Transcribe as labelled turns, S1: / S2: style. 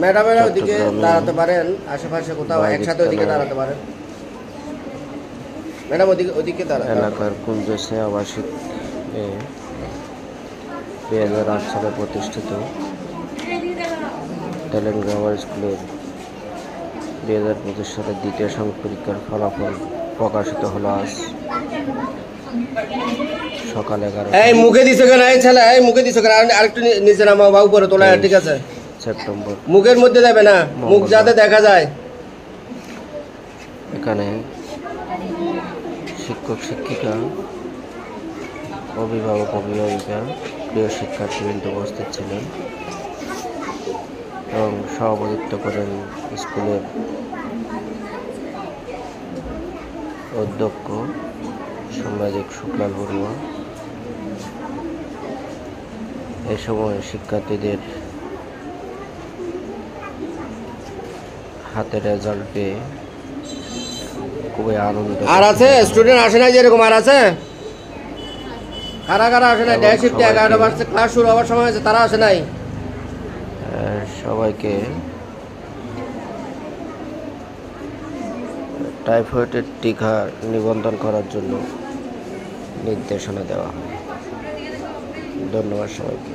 S1: ম্যাডামেরা ওদিকে দাঁড়াতে পারেন, আশেপাশে কোথাও একসাথে ওদিকে দাঁড়াতে পারেন। ম্যাডাম ওদিকে দাঁড়াতে
S2: এলাকার কুঞ্জসে আবাসিক 2008 সালে প্রতিষ্ঠিত ট্যালেন্ট গ্রামার স্কুলের 2025 সালের দ্বিতীয় সাময়িক পরীক্ষার ফলাফল প্রকাশিত হলো আজ সকাল 11টা।
S1: এই মুখে দিছো কেন এই ছেলে, এই মুখে দিছো কেন? আরেকটু নিচে নামাও বা উপরে তোলা, ঠিক আছে?
S2: সেপ্টেম্বর।
S1: মুখের মধ্যে যাবে না, মুখ যাতে দেখা যায়।
S2: এখানে শিক্ষক শিক্ষিকা, অভিভাবক অভিভাবিকা, প্রিয় শিক্ষার্থীবৃন্দ উপস্থিত ছিলেন এবং সভাপতিত্ব করেন স্কুলের অধ্যক্ষ সাংবাদিক শুক্লাল বড়ুয়া। এ সময় শিক্ষার্থীদের হাতে রেজাল্ট পেয়ে খুবই আনন্দ।
S1: আর আছে স্টুডেন্ট আসে না যেরকম? আর আছে কারা কারা আসে নাই? ডে শিফটে 11টা বাজছে, ক্লাস শুরু হওয়ার সময় আছে, তারা আসে নাই?
S2: সবাইকে টাইফয়েডের টিকা নিবন্ধন করার জন্য নির্দেশনা দেওয়া হয়। ধন্যবাদ সবাইকে।